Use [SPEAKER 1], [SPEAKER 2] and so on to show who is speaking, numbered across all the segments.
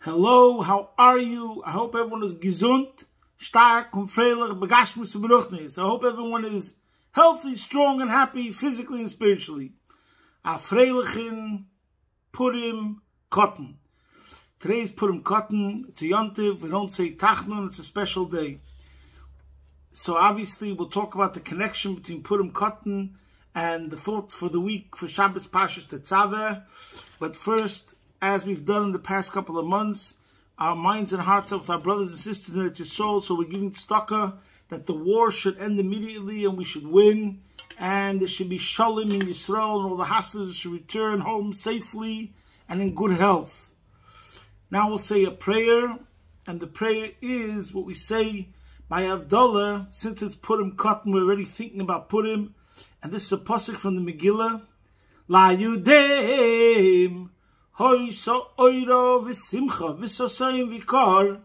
[SPEAKER 1] Hello, how are you? I hope everyone is gesund, stark, und freilich, begashmis und beruchnis. I hope everyone is healthy, strong, and happy, physically and spiritually. A freilichen Purim Cotton. Today is Purim Cotton. It's a yontiv. We don't say Tachnun. It's a special day. So obviously we'll talk about the connection between Purim Cotton and the thought for the week for Shabbos Parshas Tetzaveh. But first, as we've done in the past couple of months, our minds and hearts are with our brothers and sisters in Yisrael, so we're giving tzedakah that the war should end immediately and we should win, and there should be shalom in Yisrael, and all the hostages should return home safely and in good health. Now we'll say a prayer, and the prayer is what we say by Avdallah. Since it's Purim Cotton, we're already thinking about Purim, and this is a pasuk from the Megillah. La Yudeim Hoy so oiro v'simcha v'sosayim v'kar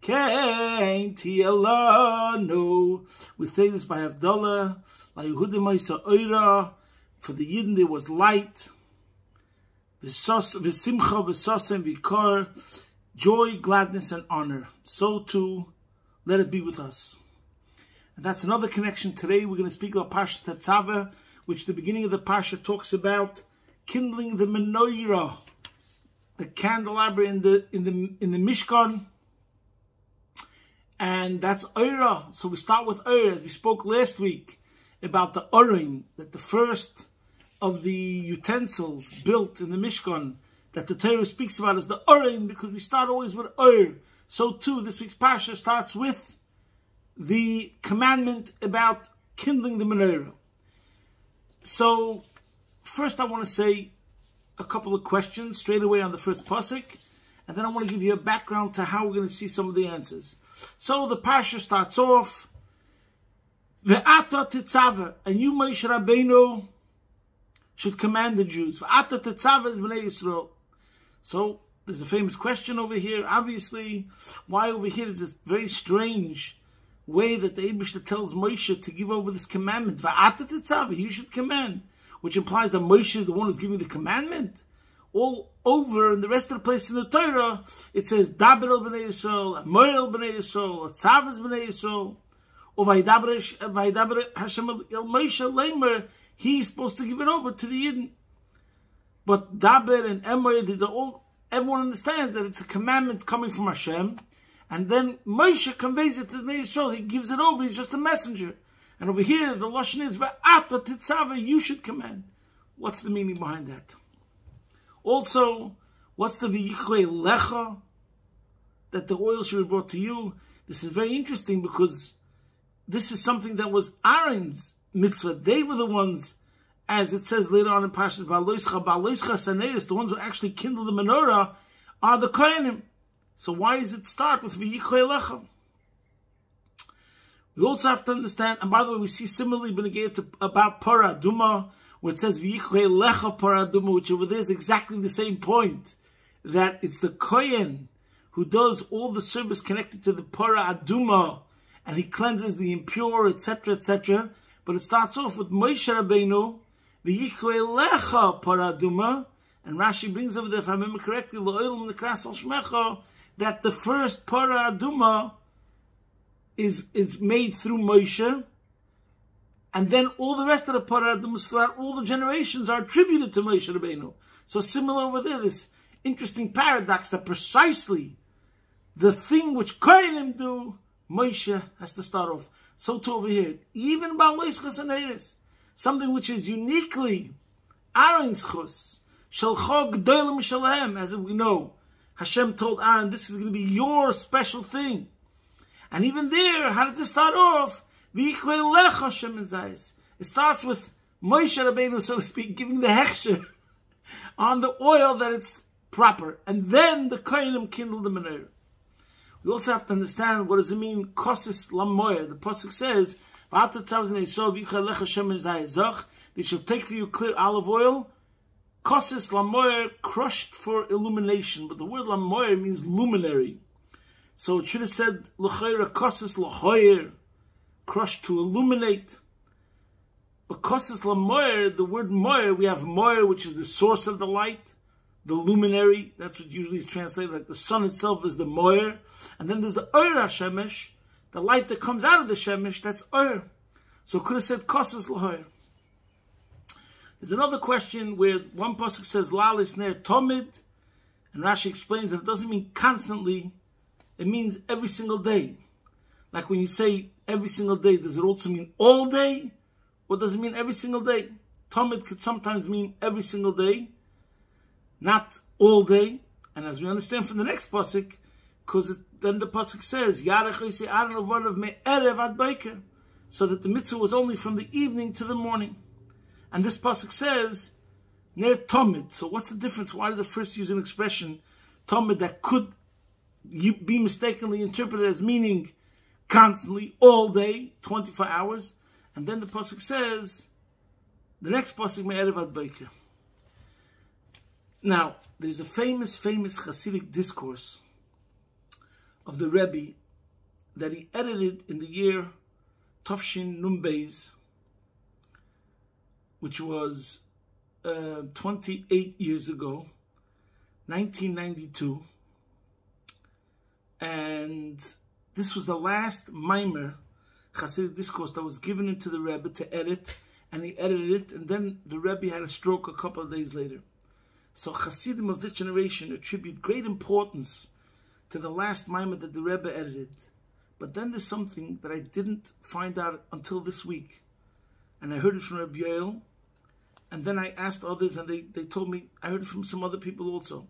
[SPEAKER 1] Kein tielanu. We say this by Avdallah. La Yehudim hoy so oiro. For the Yidden there was light. V'simcha v'sosayim v'kar. Joy, gladness, and honor. So too, let it be with us. And that's another connection. Today we're going to speak about Parshas Tetzaveh, which the beginning of the Parsha talks about kindling the menorah, the candelabra in the Mishkan, and that's Oira. So we start with Oira, as we spoke last week about the Orim, that the first of the utensils built in the Mishkan that the Torah speaks about is the Orim, because we start always with Oir. So too, this week's Parsha starts with the commandment about kindling the menorah. So, first I want to say a couple of questions straight away on the first pasuk, and then I want to give you a background to how we're going to see some of the answers. So the parsha starts off, Ve'ata Tetzaveh, and you, Moshe Rabbeinu, should command the Jews. Ve'ata Tetzaveh is Bnei Yisrael. So there's a famous question over here. Obviously, why over here is this very strange way that the Eibishter tells Moshe to give over this commandment. Va'ata Tetzaveh, you should command. Which implies that Moshe is the one who's giving the commandment. All over in the rest of the place in the Torah, it says, Daber el b'nei Yisrael, Amor el b'nei Yisrael, Tzaveh b'nei Yisrael, or Vaydaber Hashem el Moshe Leimer, he's supposed to give it over to the Yidden. But Daber and Amor, these are all, everyone understands that it's a commandment coming from Hashem. And then Moshe conveys it to the Bnei Yisrael. He gives it over. He's just a messenger. And over here, the lashon is Va'ata Tetzaveh. You should command. What's the meaning behind that? Also, what's the V'yichvei Lecha, that the oil should be brought to you? This is very interesting because this is something that was Aaron's mitzvah. They were the ones, as it says later on in Parshas Ba'aloischa Saneris, the ones who actually kindle the menorah are the Kohanim. So why does it start with V'yichvei Lecha? We also have to understand, and by the way, we see similarly about Parah Aduma, where it says V'yichvei Lecha Parah Aduma, which over there is exactly the same point, that it's the Kohen who does all the service connected to the Parah Aduma, and he cleanses the impure, etc., etc. But it starts off with Moshe Rabbeinu, V'yichvei Lecha Parah Aduma, and Rashi brings over there, if I remember correctly, L'oilum Nekras Al Shmecha, that the first Parah Aduma is made through Moshe, and then all the rest of the Parah Aduma, throughout all the generations, are attributed to Moshe Rabbeinu. So similar over there, this interesting paradox that precisely the thing which Kohanim do, Moshe has to start off. So too over here, even Ba'aloischa Saneris, something which is uniquely Aaron's chus, Shalcho G'dolim Shalahem, as we know, Hashem told Aaron, this is going to be your special thing. And even there, how does it start off? It starts with Moshe Rabbeinu, so to speak, giving the hechsher on the oil that it's proper. And then the Kohanim kindle the menorah. We also have to understand, what does it mean, kosis lamoyer? The pasuk says, they shall take for you clear olive oil, kosis lamoyer, crushed for illumination. But the word lamoyer means luminary. So it should have said, l'chayra kosis l'choyer, crushed to illuminate. But kosis lamoyer, the word moyer, we have moyer, which is the source of the light. the luminary. That's what usually is translated, like the sun itself is the moyer. And then there's the Or HaShemesh, the light that comes out of the Shemesh, that's Or. So it could have said Kosas L'Hoyer. There's another question where one pasuk says Lalis Ner Tomid, and Rashi explains that it doesn't mean constantly, it means every single day. Like when you say every single day, does it also mean all day? Or does it mean every single day? Tomid could sometimes mean every single day, not all day. And as we understand from the next pasuk, because then the pasuk says, so that the mitzvah was only from the evening to the morning. And this pasuk says, Ner Tomid. So what's the difference? Why does it first use an expression, Tomid, that could be mistakenly interpreted as meaning constantly, all day, 24 hours? And then the pasuk says, the next pasuk, Me'erev ad Boker. Now, there's a famous Hasidic discourse of the Rabbi that he edited in the year Tafshin Nun Beis, which was 28 years ago, 1992. And this was the last Maimer Hasidic discourse that was given into the Rebbe to edit, and he edited it, and then the Rebbe had a stroke a couple of days later. So Hasidim of this generation attribute great importance to the last Maimer that the Rebbe edited. But then there's something that I didn't find out until this week. And I heard it from Rabbi Yoel, and then I asked others, and they told me, I heard it from some other people also.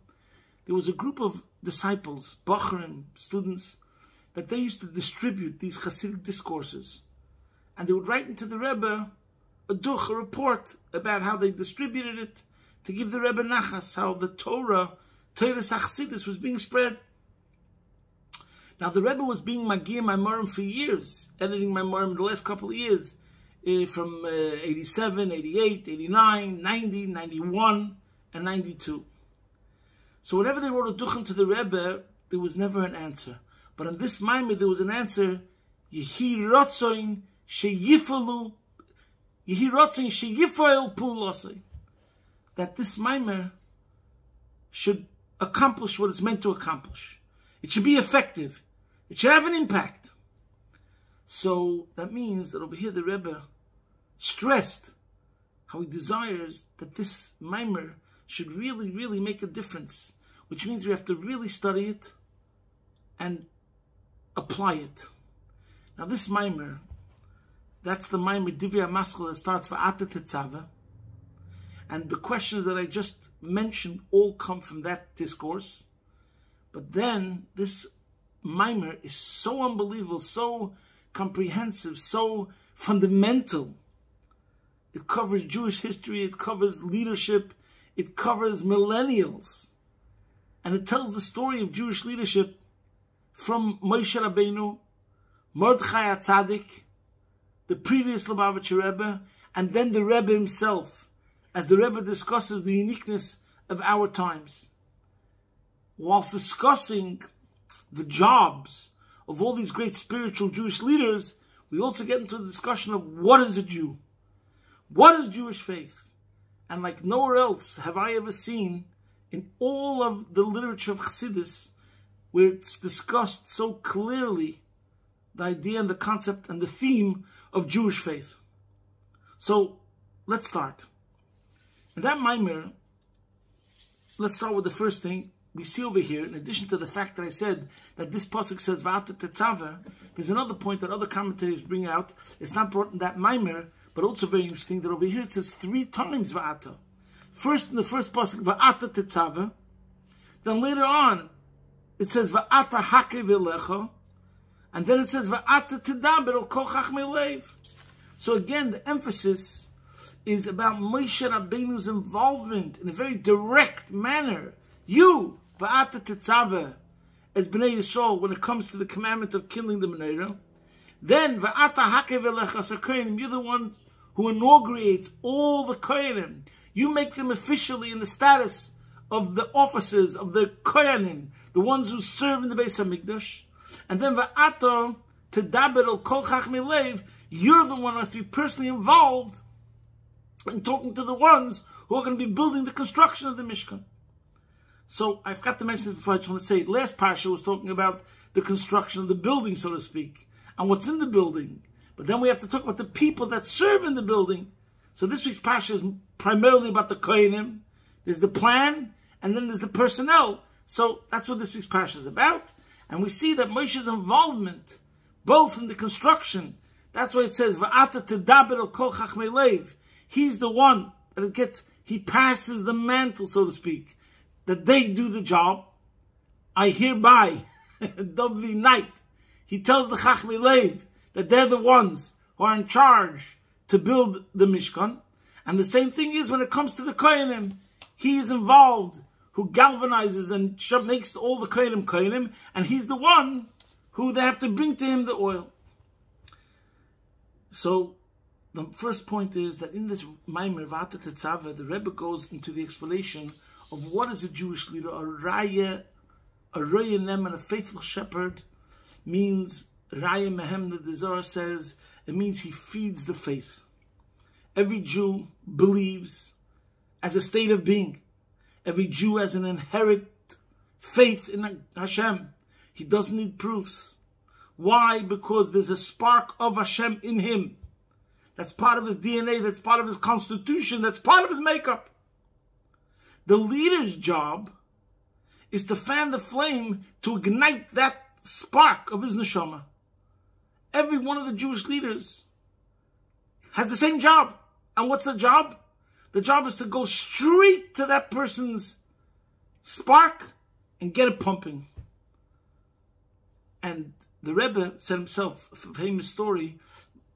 [SPEAKER 1] There was a group of disciples, Bacharim, students, that they used to distribute these Hasidic discourses. And they would write into the Rebbe a duch, a report about how they distributed it to give the Rebbe nachas, how the Torah Chassidus was being spread. Now the Rebbe was being Magir Maimarim for years, editing Maimarim in the last couple of years, from 87, 88, 89, 90, 91, and 92. So whenever they wrote a duchen to the Rebbe, there was never an answer. But in this Maimer, there was an answer, Yehi Rotzoin Sheyifalu, Yehi Rotzoin Sheyifael Pulosai, that this Maimer should accomplish what it's meant to accomplish. It should be effective. It should have an impact. So that means that over here the Rebbe stressed how he desires that this Maimer should really make a difference, which means we have to really study it and apply it. Now this Maimer, that's the Maimer Divrei HaMaschil that starts Va'ata Tetzaveh, and the questions that I just mentioned all come from that discourse. But then this Maimer is so unbelievable, so comprehensive, so fundamental. It covers Jewish history, it covers leadership, it covers millennials. And it tells the story of Jewish leadership from Moshe Rabbeinu, Mordechai HaTzadik, the previous Lubavitcher Rebbe, and then the Rebbe himself, as the Rebbe discusses the uniqueness of our times. Whilst discussing the jobs of all these great spiritual Jewish leaders, we also get into the discussion of what is a Jew? What is Jewish faith? And like nowhere else have I ever seen in all of the literature of Chassidus, where it's discussed so clearly the idea and the concept and the theme of Jewish faith. So let's start. In that Maimer, let's start with the first thing we see over here. In addition to the fact that I said that this pasuk says Va'ata Tetzaveh, there's another point that other commentators bring out. It's not brought in that Maimer, but also very interesting that over here it says 3 times Va'ata. First in the first pasuk, Va'ata Tetzaveh. Then later on, it says Va'ata Hakri V'lecha. And then it says Va'ata Tedaber al Kol Chachmei Leiv. So again, the emphasis is about Moshe Rabbeinu's involvement in a very direct manner. You, Va'ata Tetzaveh, as Bnei Yisrael, when it comes to the commandment of killing the menorah. Then Va'ata Hakri V'lecha Sakonim, you're the one who inaugurates all the Kohanim. You make them officially in the status of the officers of the Kohanim, the ones who serve in the Beis HaMikdash. And then Va'ata Tedaber al Kol Chachmei Leiv, you're the one who has to be personally involved in talking to the ones who are going to be building the construction of the Mishkan. So I forgot to mention this before, I just want to say, last Parsha was talking about the construction of the building, so to speak, and what's in the building. But then we have to talk about the people that serve in the building. So this week's Parsha is primarily about the Kohanim. There's the plan, and then there's the personnel. So that's what this week's Parsha is about. And we see that Moshe's involvement, both in the construction, that's why it says, Va'ata tedaber el kol chachmei lev. He's the one that he passes the mantle, so to speak, that they do the job. I hereby, dub the night, he tells the chachmei lev that they're the ones who are in charge to build the Mishkan. And the same thing is when it comes to the Kohanim. He is involved, who galvanizes and makes all the Kohanim, and he's the one who they have to bring to him the oil. So the first point is that in this Maimer, Vata Tetzaveh, the Rebbe goes into the explanation of what is a Jewish leader. A Raya Nem, and a faithful shepherd means, Raya Mehem, the Zohar says, it means he feeds the faith. Every Jew believes as a state of being. Every Jew has an inherent faith in Hashem. He doesn't need proofs. Why? Because there's a spark of Hashem in him. That's part of his DNA, that's part of his constitution, that's part of his makeup. The leader's job is to fan the flame, to ignite that spark of his neshama. Every one of the Jewish leaders has the same job. And what's the job? The job is to go straight to that person's spark and get it pumping. And the Rebbe said himself, a famous story,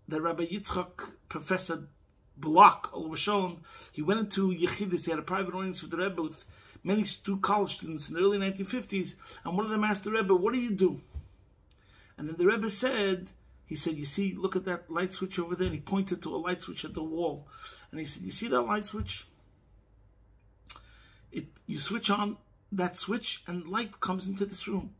[SPEAKER 1] that Rabbi Yitzchak, Professor Block, Olav Shalom, he went into Yechidus, he had a private audience with the Rebbe with many college students in the early 1950s, and one of them asked the Rebbe, what do you do? And then the Rebbe said, he said, you see, look at that light switch over there, and he pointed to a light switch at the wall. And he said, you see that light switch? You switch on that switch and light comes into this room.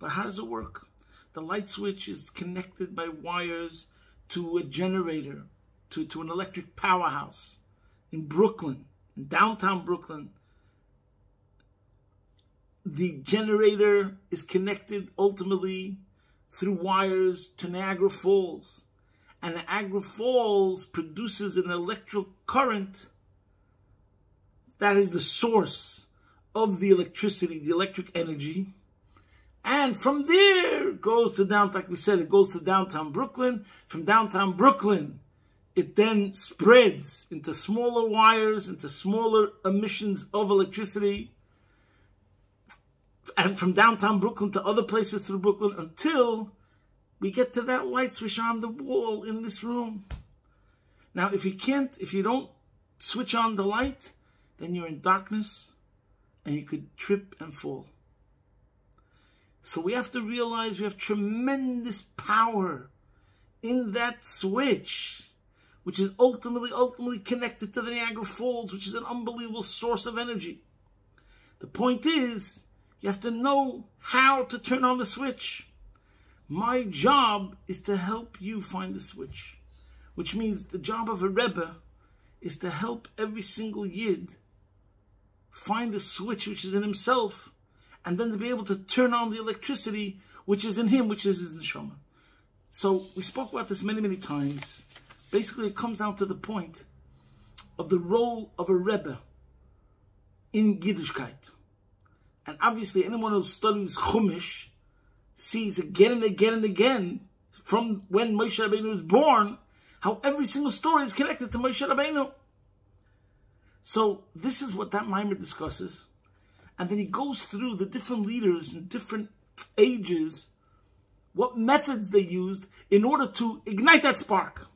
[SPEAKER 1] But how does it work? The light switch is connected by wires to a generator, to an electric powerhouse in Brooklyn, in downtown Brooklyn. The generator is connected ultimately through wires to Niagara Falls. And Niagara Falls produces an electrical current that is the source of the electricity, the electric energy. And from there, it goes to downtown, like we said, it goes to downtown Brooklyn. From downtown Brooklyn, it then spreads into smaller wires, into smaller emissions of electricity. And from downtown Brooklyn to other places through Brooklyn until we get to that light switch on the wall in this room. Now, if you don't switch on the light, then you're in darkness and you could trip and fall. So we have to realize we have tremendous power in that switch, which is ultimately connected to the Niagara Falls, which is an unbelievable source of energy. The point is, you have to know how to turn on the switch. My job is to help you find the switch, which means the job of a Rebbe is to help every single Yid find the switch which is in himself, and then to be able to turn on the electricity which is in him, which is his neshama. So we spoke about this many times. Basically, it comes down to the point of the role of a Rebbe in Yiddishkeit. And obviously, anyone who studies Chumash sees again and again and again, from when Moshe Rabbeinu was born, how every single story is connected to Moshe Rabbeinu. So this is what that Maimer discusses. And then he goes through the different leaders in different ages, what methods they used in order to ignite that spark.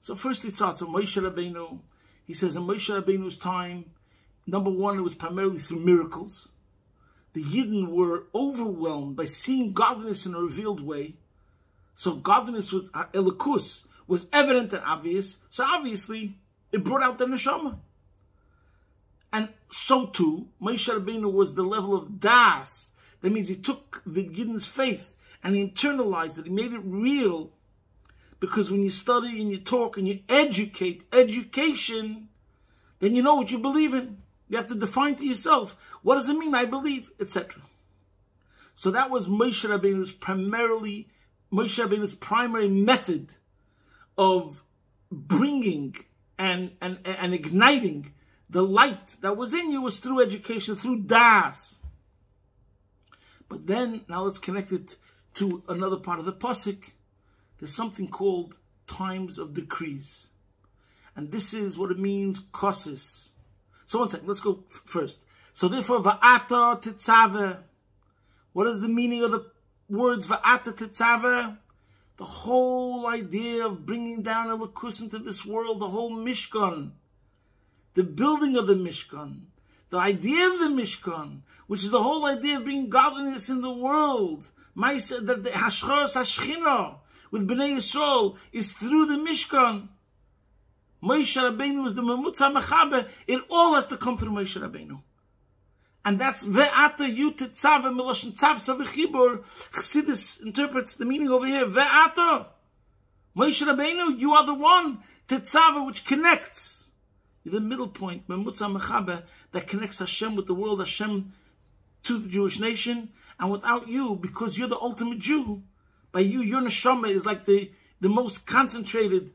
[SPEAKER 1] So first he starts with Moshe Rabbeinu. He says in Moshe Rabbeinu's time, number one, it was primarily through miracles. The Yidden were overwhelmed by seeing godliness in a revealed way. So godliness was, Elikus, was evident and obvious. So obviously, it brought out the neshama. And so too, Moshe Rabbeinu was the level of das. That means he took the Yidden's faith and he internalized it. He made it real. Because when you study and you talk and you educate, education, then you know what you believe in. You have to define to yourself, what does it mean, I believe, etc. So that was Moshe Rabbeinu's primary method of bringing and igniting the light that was in you, was through education, through das. But then, now let's connect it to another part of the pasuk. There's something called times of decrees. And this is what it means, kosis. So one second, let's go first. So therefore, va'ata tetzaveh. What is the meaning of the words va'ata tetzaveh? The whole idea of bringing down Elokus into this world, the whole Mishkan, the building of the Mishkan, the idea of the Mishkan, which is the whole idea of bringing godliness in the world. That the Hashchos Hashchina with Bnei Yisrael is through the Mishkan. Moshe Rabbeinu is the Mamutza Mechaber. It all has to come through Moshe Rabbeinu. And that's Ve'ata Yu Tetzaveh Meloshen Tzav Savechibur. Chassidus interprets the meaning over here. Ve'ata. Moshe Rabbeinu, you are the one, Tetzaveh, which connects. You're the middle point, Mamutza Mechaber, that connects Hashem with the world, Hashem to the Jewish nation. And without you, because you're the ultimate Jew, by you, your neshama is like the most concentrated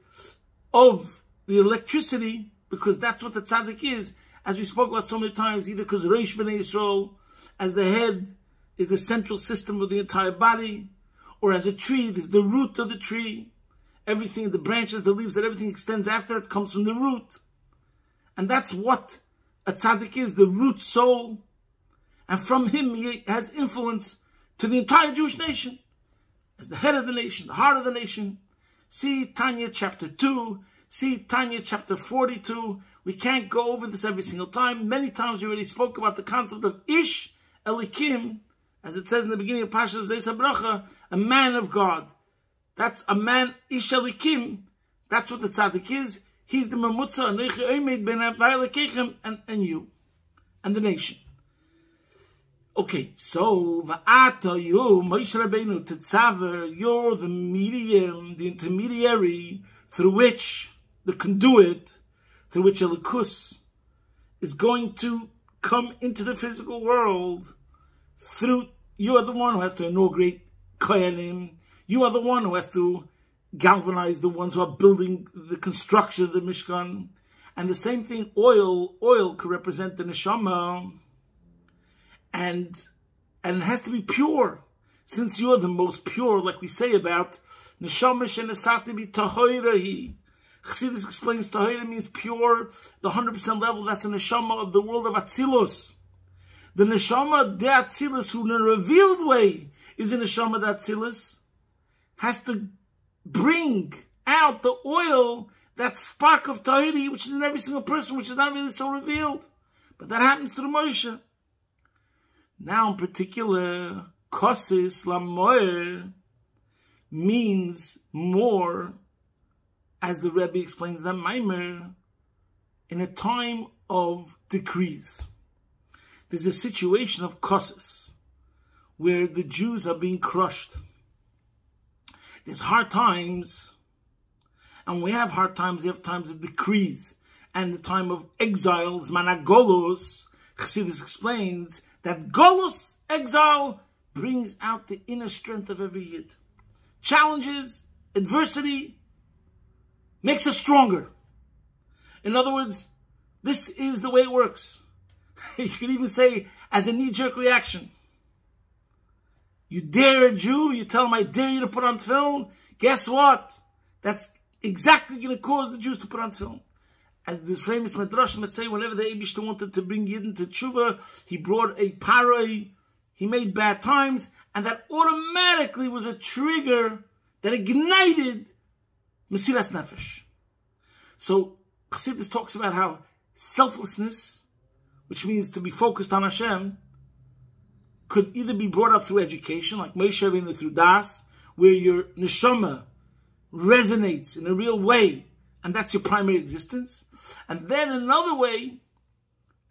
[SPEAKER 1] of the electricity, because that's what the tzaddik is. As we spoke about so many times, either because Reish B'nai Yisrael, as the head, is the central system of the entire body, or as a tree, there's the root of the tree. Everything, the branches, the leaves, that everything extends after that comes from the root. And that's what a tzaddik is, the root soul. And from him, he has influence to the entire Jewish nation. As the head of the nation, the heart of the nation. See Tanya chapter 2. See Tanya chapter 42. We can't go over this every single time. Many times we already spoke about the concept of Ish Elikim, as it says in the beginning of Parshas of Zeis HaBracha, a man of God. That's a man, Ish Elikim. That's what the tzaddik is. He's the Mamutza, and you, and the nation. Okay, so Va'ata, you, Moshe Rabbeinu, Tetzaveh, you're the medium, the intermediary through which, the conduit, through which Elokus is going to come into the physical world. Through, you are the one who has to inaugurate Kohanim. You are the one who has to galvanize the ones who are building the construction of the Mishkan. And the same thing, oil could represent the neshama. And it has to be pure. Since you're the most pure, like we say about neshama shenesati bi tahoirahi. Chassidus explains tahoira means pure, the 100% level. That's a neshama of the world of Atzilus. The neshama de Atzilus, who in a revealed way is a neshama de Atzilus, has to bring out the oil, that spark of tahoira, which is in every single person, which is not really so revealed. But that happens through Moshe. Now, in particular, kosis lamoer means more, as the Rabbi explains that Maimer, in a time of decrees. There's a situation of kosis, where the Jews are being crushed. There's hard times, and we have hard times, we have times of decrees, and the time of exiles, managolos. Chassidus explains that Golus, exile, brings out the inner strength of every Yid. Challenges, adversity, makes us stronger. In other words, this is the way it works. You could even say, as a knee-jerk reaction. You dare a Jew, you tell him, I dare you to put on tefillin. Guess what? That's exactly going to cause the Jews to put on tefillin. As this famous Midrash might say, whenever the Eibishter wanted to bring Yidden to tshuva, he brought a paroi, he made bad times, and that automatically was a trigger that ignited Mesiras Nefesh. So Chassidus talks about how selflessness, which means to be focused on Hashem, could either be brought up through education, like Moshe Rabbeinu through Das, where your neshama resonates in a real way, and that's your primary existence. And then another way,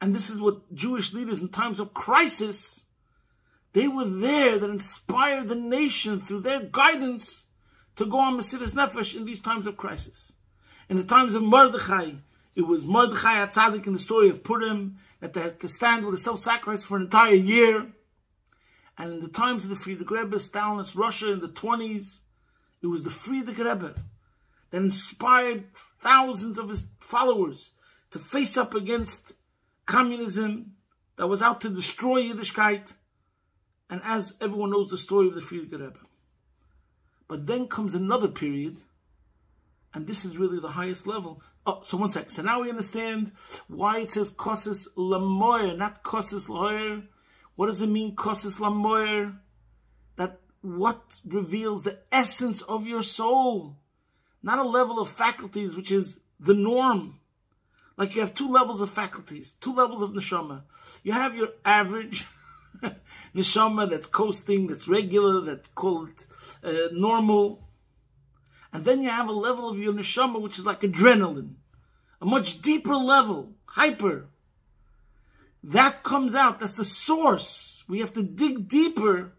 [SPEAKER 1] and this is what Jewish leaders in times of crisis, they were there that inspired the nation through their guidance to go on Mesiras Nefesh in these times of crisis. In the times of Mordechai, It was Mordechai HaTzadik in the story of Purim, that they had to stand with a self-sacrifice for an entire year. And in the times of the Frierdiker Rebbe, Stalinist Russia in the 20s, it was the Frierdiker Rebbe that inspired thousands of his followers to face up against communism that was out to destroy Yiddishkeit. And as everyone knows the story of the Frierdiker Rebbe. But then comes another period, and this is really the highest level. Oh, so one sec. So now we understand why it says Kosis Lamoyer, not Kosis Lahoyer. What does it mean, Kosis Lamoyer? That what reveals the essence of your soul. Not a level of faculties, which is the norm. Like you have two levels of faculties, two levels of neshama. You have your average neshama that's coasting, that's regular, that's called normal. And then you have a level of your neshama which is like adrenaline, a much deeper level, hyper. That comes out, that's the source. We have to dig deeper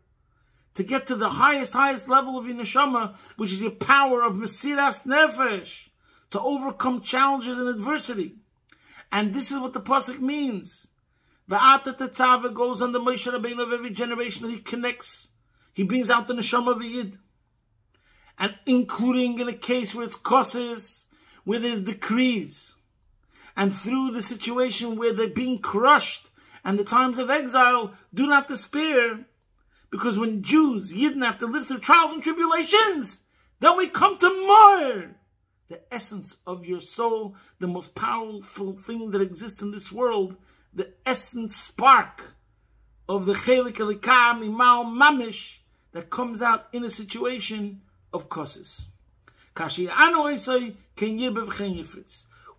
[SPEAKER 1] to get to the highest level of your neshama, which is your power of mesiras nefesh, to overcome challenges and adversity. And this is what the pasuk means. Tetzaveh goes on the Moshe Rabbeinu of every generation that he connects. He brings out the neshama of the Yid. And including in a case where it's koses, where there's decrees. And through the situation where they're being crushed and the times of exile, do not despair. Because when Jews, Yidden, have to live through trials and tribulations, then we come to more. The essence of your soul, the most powerful thing that exists in this world, the essence spark of the chelik elikah mimal mamish that comes out in a situation of koses.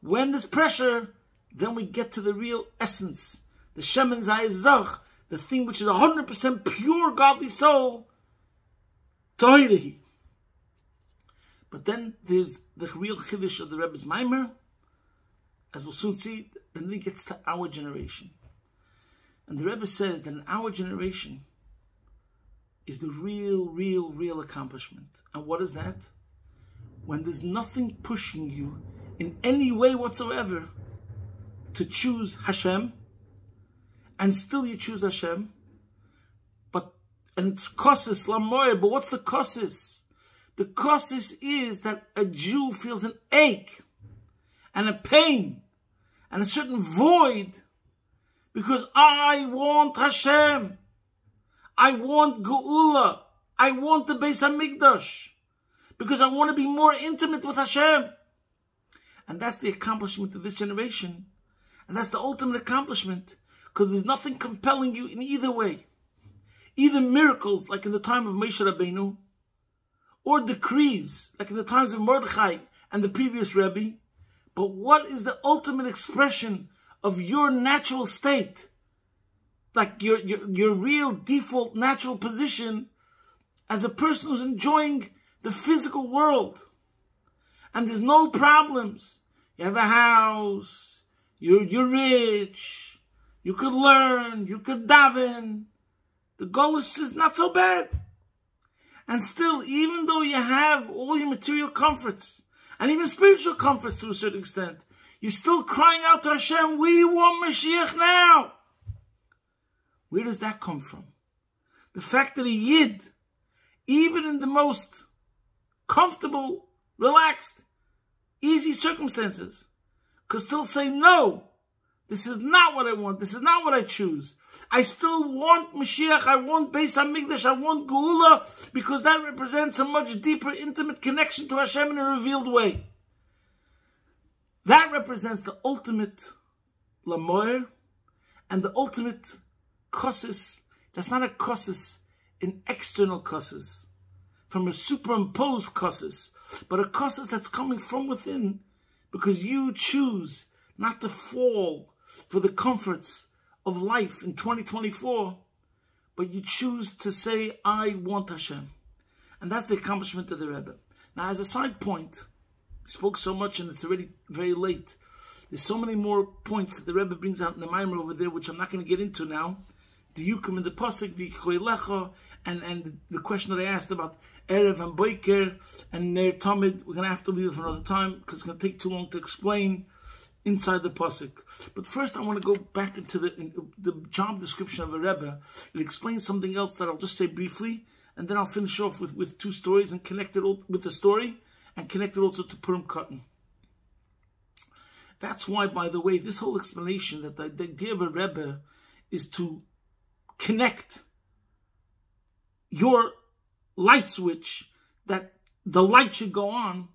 [SPEAKER 1] When there's pressure, then we get to the real essence, the shemen zayizach, the thing which is 100% pure godly soul, tohirehi. But then there's the real chiddush of the Rebbe's Maimer, as we'll soon see. Then it gets to our generation. And the Rebbe says that in our generation is the real accomplishment. And what is that? When there's nothing pushing you in any way whatsoever to choose Hashem, and still you choose Hashem, and it's kosis lamoyer, but what's the kosis? The kosis is that a Jew feels an ache and a pain and a certain void because I want Hashem. I want Geula. I want the Beis HaMikdash because I want to be more intimate with Hashem. And that's the accomplishment of this generation. And that's the ultimate accomplishment because there's nothing compelling you in either way. Either miracles like in the time of Moshe Rabbeinu, or decrees, like in the times of Mordechai and the previous Rebbe. But what is the ultimate expression of your natural state? Like your real default natural position as a person who's enjoying the physical world. And there's no problems. You have a house, you're rich, you could learn, you could daven. The golus is not so bad. And still, even though you have all your material comforts, and even spiritual comforts to a certain extent, you're still crying out to Hashem, we want Mashiach now. Where does that come from? The fact that a Yid, even in the most comfortable, relaxed, easy circumstances, could still say, no, this is not what I want, this is not what I choose. I still want Mashiach, I want Beis HaMikdash, I want Geula, because that represents a much deeper, intimate connection to Hashem in a revealed way. That represents the ultimate lamoyer and the ultimate kosis. That's not a kosis in external kosis, from a superimposed kosis, but a kosis that's coming from within, because you choose not to fall for the comforts of life in 2024, but you choose to say, I want Hashem. And that's the accomplishment of the Rebbe. Now, as a side point, we spoke so much and it's already very late. There's so many more points that the Rebbe brings out in the Maimer over there, which I'm not going to get into now. The Yukim in the Pasuk, the Choylecha, and the question that I asked about Erev and Boiker and Ner Tamid, we're going to have to leave it for another time because it's going to take too long to explain. inside the pasuk. But first I want to go back into the job description of a Rebbe. It explains something else that I'll just say briefly, and then I'll finish off with two stories and connect it all with the story, and connect it also to Purim Katan. That's why, by the way, this whole explanation that the idea of a Rebbe is to connect your light switch, that the light should go on,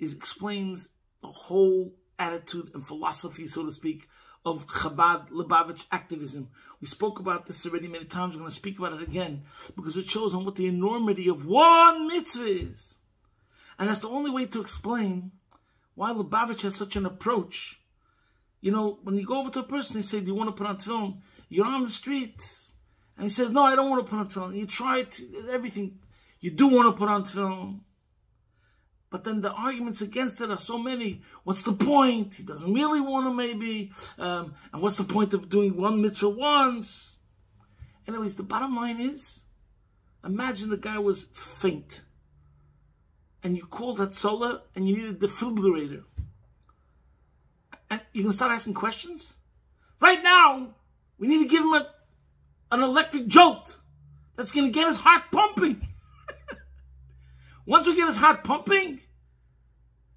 [SPEAKER 1] explains the whole attitude and philosophy, so to speak, of Chabad Lubavitch activism. We spoke about this already many times. We're going to speak about it again because it shows on what the enormity of one mitzvah is. And that's the only way to explain why Lubavitch has such an approach. You know, when you go over to a person, they say, do you want to put on tefillin? You're on the street. And he says, no, I don't want to put on tefillin. You try it, everything. You do want to put on tefillin. But then the arguments against it are so many. What's the point? He doesn't really want to, maybe. And what's the point of doing one mitzvah once? Anyways, the bottom line is, imagine the guy was faint. And you called Hatzolah and you needed a defibrillator. And you're going to start asking questions? Right now, we need to give him an electric jolt that's going to get his heart pumping. Once we get his heart pumping,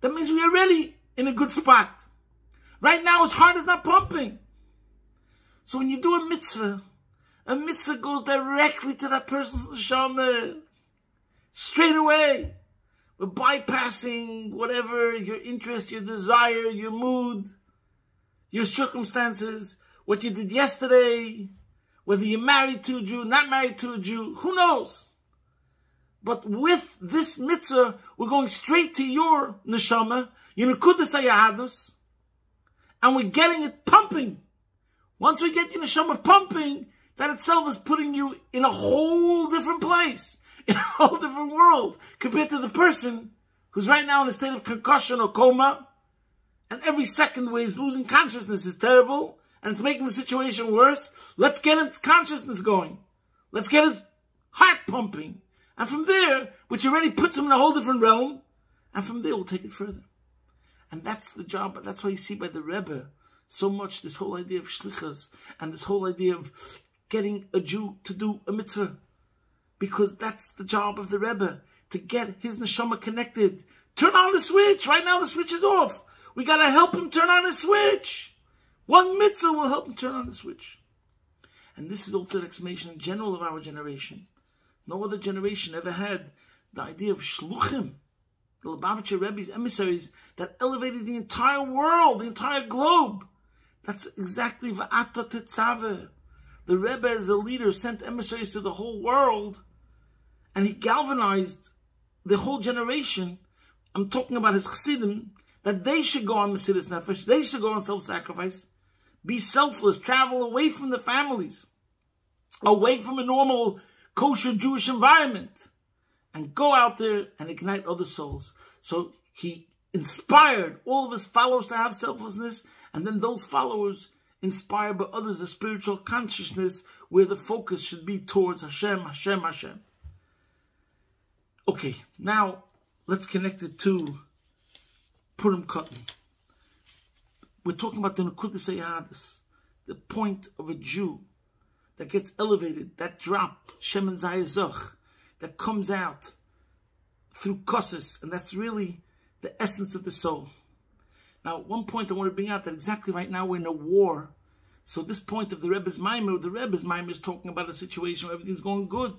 [SPEAKER 1] that means we're already in a good spot. Right now, his heart is not pumping. So when you do a mitzvah goes directly to that person's neshama. Straight away. We're bypassing whatever your interest, your desire, your mood, your circumstances, what you did yesterday, whether you're married to a Jew, not married to a Jew, who knows? But with this mitzvah, we're going straight to your neshama, your nekudas hayahadus, and we're getting it pumping. Once we get your neshama pumping, that itself is putting you in a whole different place, in a whole different world, compared to the person who's right now in a state of concussion or coma, and every second where he's losing consciousness is terrible, and it's making the situation worse. Let's get his consciousness going. Let's get his heart pumping. And from there, which already puts him in a whole different realm, and from there we'll take it further. And that's the job. But that's why you see by the Rebbe so much this whole idea of shlichus and this whole idea of getting a Jew to do a mitzvah. Because that's the job of the Rebbe, to get his neshama connected. Turn on the switch. Right now the switch is off. We got to help him turn on the switch. One mitzvah will help him turn on the switch. And this is also an explanation in general of our generation. No other generation ever had the idea of shluchim, the Lubavitcher Rebbe's emissaries that elevated the entire world, the entire globe. That's exactly va'ata Tetzaveh. The Rebbe as a leader sent emissaries to the whole world, and he galvanized the whole generation. I'm talking about his chassidim, that they should go on Mesiras Nefesh, they should go on self-sacrifice, be selfless, travel away from the families, away from a normal kosher Jewish environment, and go out there and ignite other souls. So he inspired all of his followers to have selflessness, and then those followers inspired by others a spiritual consciousness where the focus should be towards Hashem, Hashem, Hashem. Okay, now let's connect it to Purim Katan. We're talking about the nekudas hayahadus, the point of a Jew that gets elevated, that drop, Shemen Zayazach, that comes out through kosis, and that's really the essence of the soul. Now, one point I want to bring out, that exactly right now we're in a war. So this point of the Rebbe's Maimer is talking about a situation where everything's going good,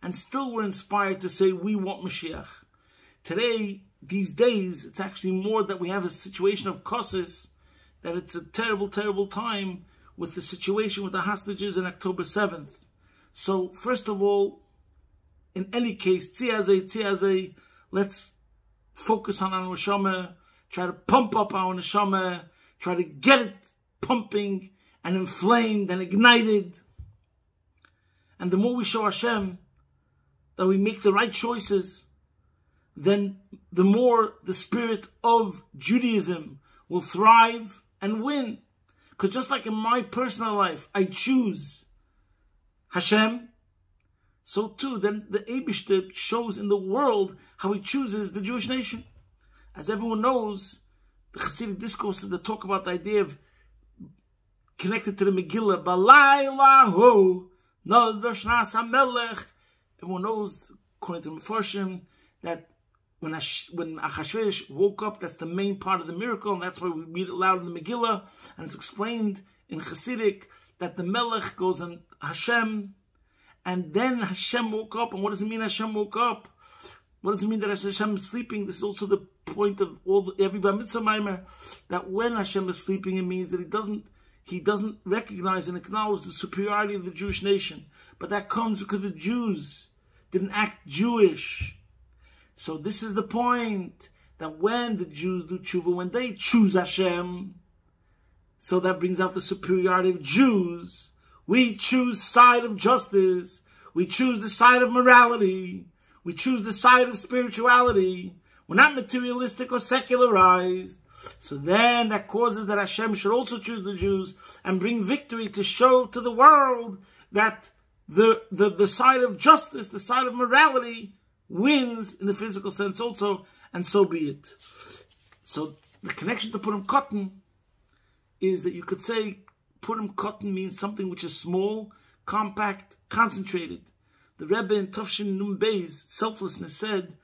[SPEAKER 1] and still we're inspired to say, we want Mashiach. Today, these days, it's actually more that we have a situation of kosis, that it's a terrible, terrible time with the situation with the hostages on October 7th. So, first of all, in any case, tziazeh, let's focus on our neshama, try to pump up our neshama, try to get it pumping and inflamed and ignited. And the more we show Hashem that we make the right choices, then the more the spirit of Judaism will thrive and win. Because just like in my personal life, I choose Hashem, so too, then the Eibishter shows in the world how he chooses the Jewish nation. As everyone knows, the Hasidic discourses that talk about the idea of connected to the Megillah. Balaylahu no doshnas hamelech. Everyone knows, according to the Mefarshim, that when Achashverosh woke up, that's the main part of the miracle, and that's why we read it loud in the Megillah, and it's explained in Hasidic that the Melech goes on Hashem, and then Hashem woke up. And what does it mean Hashem woke up? What does it mean that Hashem is sleeping? This is also the point of every Bar Mitzvah Maimer, that when Hashem is sleeping, it means that he doesn't recognize and acknowledge the superiority of the Jewish nation. But that comes because the Jews didn't act Jewish. So this is the point, that when the Jews do tshuva, when they choose Hashem, so that brings out the superiority of Jews. We choose side of justice. We choose the side of morality. We choose the side of spirituality. We're not materialistic or secularized. So then that causes that Hashem should also choose the Jews and bring victory to show to the world that the side of justice, the side of morality, wins in the physical sense also, and so be it. So the connection to Purim Cotton is that you could say Purim Cotton means something which is small, compact, concentrated. The Rebbe in Tafshin Nun Beis, Selflessness, said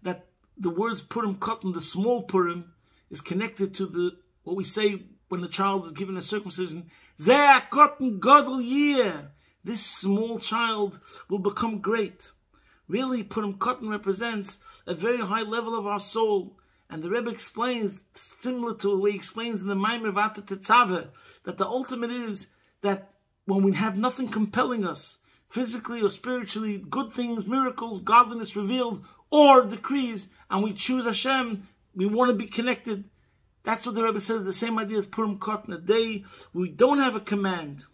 [SPEAKER 1] that the words Purim Cotton, the small Purim, is connected to what we say when the child is given a circumcision. Zeh Cotton Gadol Yeh. This small child will become great. Really, Purim Cotton represents a very high level of our soul. And the Rebbe explains, similar to the way he explains in the Maimer Vata Tetzaveh, that the ultimate is that when we have nothing compelling us, physically or spiritually, good things, miracles, godliness revealed, or decrees, and we choose Hashem, we want to be connected. That's what the Rebbe says, the same idea as Purim Cotton, a day we don't have a command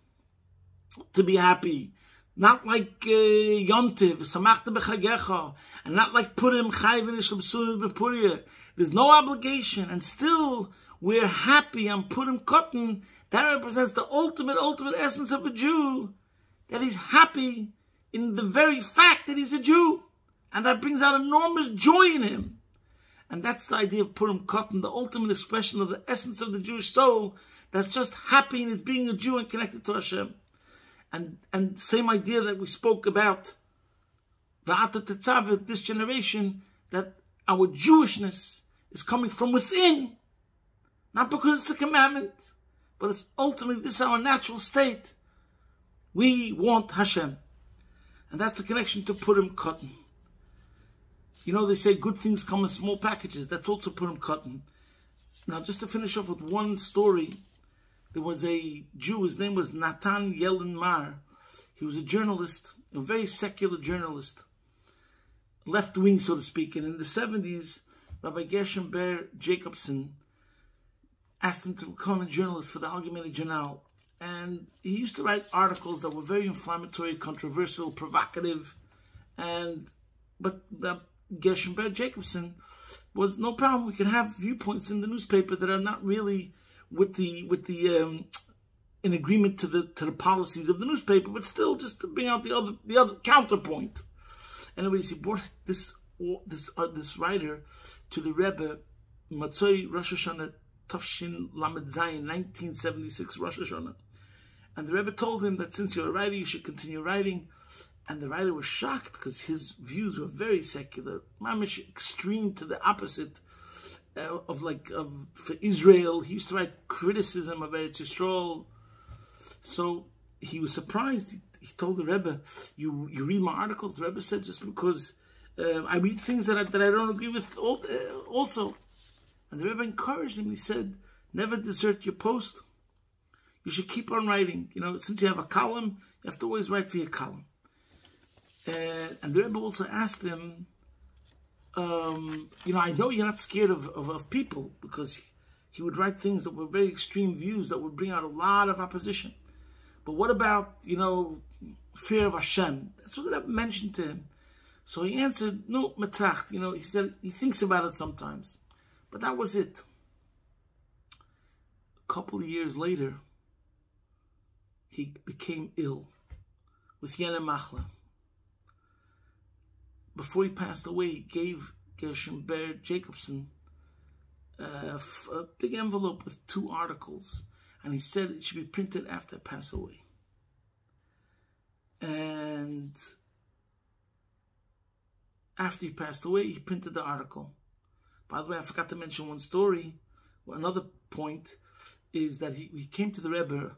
[SPEAKER 1] to be happy. Not like Yom Tov, Samachta b'chagecha, and not like Purim, Chayvin Shlubsurim b'Puria. There's no obligation, and still we're happy on Purim Cotton. That represents the ultimate essence of a Jew, that he's happy in the very fact that he's a Jew, and that brings out enormous joy in him. And that's the idea of Purim Cotton, the ultimate expression of the essence of the Jewish soul, that's just happy in his being a Jew and connected to Hashem. And same idea that we spoke about, Va'ata Tetzaveh, this generation, that our Jewishness is coming from within, not because it's a commandment, but it's ultimately, this is our natural state. We want Hashem. And that's the connection to Purim Cotton. You know, they say good things come in small packages. That's also Purim Cotton. Now, just to finish off with one story, there was a Jew, his name was Natan Yellen Mar. He was a journalist, a very secular journalist, left-wing, so to speak. And in the 70s, Rabbi Gershom Ber Jacobson asked him to become a journalist for the Allgemeine Journal. And he used to write articles that were very inflammatory, controversial, provocative. But Gershom Ber Jacobson was no problem. We can have viewpoints in the newspaper that are not really in agreement to the policies of the newspaper, but still just to bring out the other counterpoint. Anyways, he brought this writer to the Rebbe Matzoi Rosh Hashanah Tafshin Lamed Zayin 1976 Rosh Hashanah, and the Rebbe told him that since you're a writer, you should continue writing. And the writer was shocked because his views were very secular, mamish extreme to the opposite. For Israel, he used to write criticism of Eretz Yisrael. So he was surprised. He told the Rebbe, "You read my articles?" The Rebbe said, "Just because I read things that I don't agree with also." And the Rebbe encouraged him. He said, "Never desert your post. You should keep on writing. You know, since you have a column, you have to always write for your column." And the Rebbe also asked him, I know you're not scared of people, because he would write things that were very extreme views that would bring out a lot of opposition. But what about, fear of Hashem? That's what the Rebbe mentioned to him. So he answered, no, metracht. He said he thinks about it sometimes. But that was it. A couple of years later, he became ill with Yene Machla. Before he passed away, he gave Gershom Ber Jacobson a big envelope with 2 articles, and he said it should be printed after I pass away. And after he passed away, he printed the article. By the way, I forgot to mention one story. Another point is that he came to the Rebbe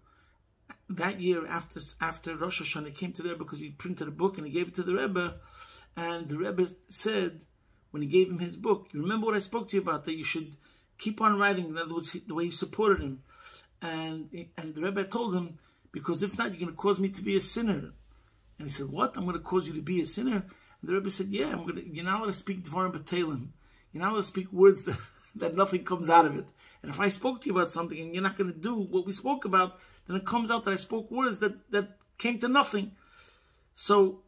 [SPEAKER 1] that year after Rosh Hashanah. He came to the Rebbe because he printed a book and he gave it to the Rebbe. And the Rebbe said, when he gave him his book, you remember what I spoke to you about, that you should keep on writing. In other words, the way he supported him. And the Rebbe told him, because if not, you're going to cause me to be a sinner. And he said, what? I'm going to cause you to be a sinner? And the Rebbe said, yeah, you're not allowed to speak Dvarim B'Teilim. You're not allowed to speak words that nothing comes out of it. And if I spoke to you about something and you're not going to do what we spoke about, then it comes out that I spoke words that came to nothing. So,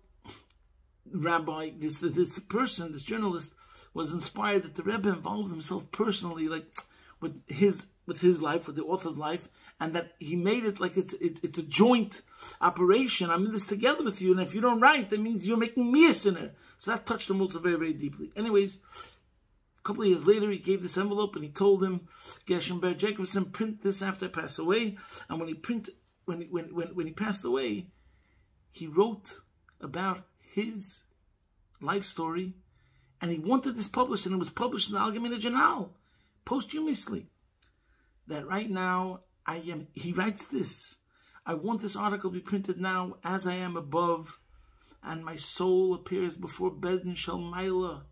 [SPEAKER 1] Rabbi, this person, this journalist, was inspired that the Rebbe involved himself personally, like with his life, with the author's life, and that he made it like it's a joint operation. I'm in this together with you, and if you don't write, that means you're making me a sinner. So that touched him also very, very deeply. Anyways, a couple of years later, he gave this envelope and he told him, Gershon Ber Jacobson, print this after I pass away. And when he passed away, he wrote about his life story, and he wanted this published, and it was published in the Algemeine Journal posthumously. That right now he writes this, I want this article to be printed now as I am above, and my soul appears before Bezdin Shalmaila,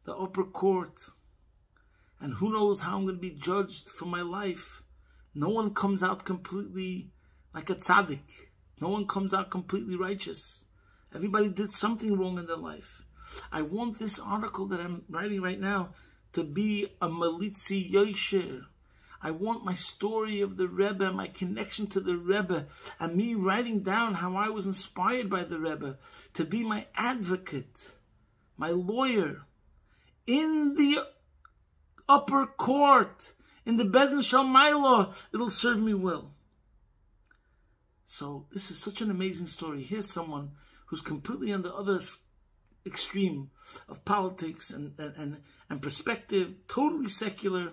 [SPEAKER 1] the upper court. And who knows how I'm going to be judged for my life. No one comes out completely like a tzaddik. No one comes out completely righteous. Everybody did something wrong in their life. I want this article that I'm writing right now to be a Malitzi Yosher. I want my story of the Rebbe, my connection to the Rebbe, and me writing down how I was inspired by the Rebbe to be my advocate, my lawyer, in the upper court, in the Bezdin Shalmaila. It'll serve me well. So this is such an amazing story. Here's someone who's completely on the other extreme of politics and perspective, totally secular.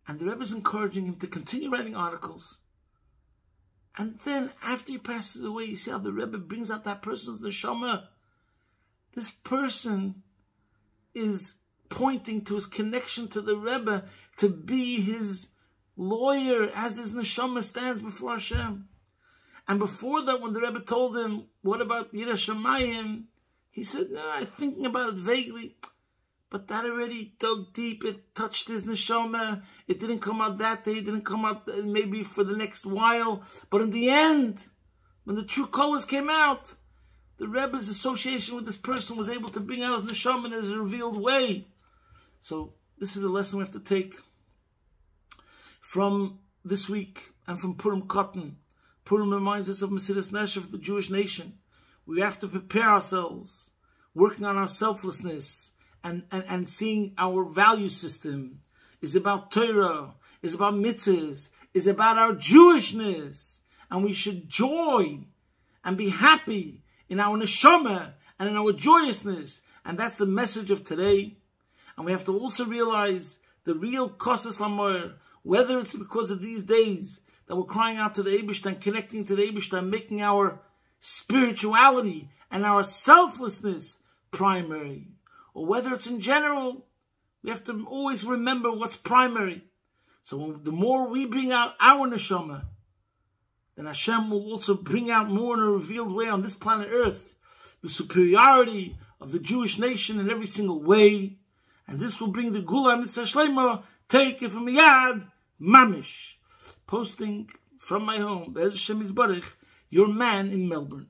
[SPEAKER 1] And the Rebbe is encouraging him to continue writing articles. And then after he passes away, you see how the Rebbe brings out that person's neshama. This person is pointing to his connection to the Rebbe, to be his lawyer as his neshama stands before Hashem. And before that, when the Rebbe told him, what about Yirah Shamayim? He said, no, I'm thinking about it vaguely. But that already dug deep. It touched his neshama. It didn't come out that day. It didn't come out maybe for the next while. But in the end, when the true colors came out, the Rebbe's association with this person was able to bring out his neshama in a revealed way. So this is the lesson we have to take from this week and from Purim Cotton. Purim reminds us of Mesilas Nefesh, the Jewish nation. We have to prepare ourselves, working on our selflessness, and seeing our value system is about Torah, is about mitzvahs, is about our Jewishness. And we should joy and be happy in our neshama and in our joyousness. And that's the message of today. And we have to also realize the real kosas lamoyer, whether it's because of these days that we're crying out to the Eibishter and connecting to the Eibishter and making our spirituality and our selflessness primary, or whether it's in general, we have to always remember what's primary. So the more we bring out our neshama, then Hashem will also bring out more in a revealed way on this planet Earth the superiority of the Jewish nation in every single way. And this will bring the Gula Mitzvah Shlema, take it from Yad Mamish. Posting from my home, Be'ez Hashem Yisbarach, your man in Melbourne.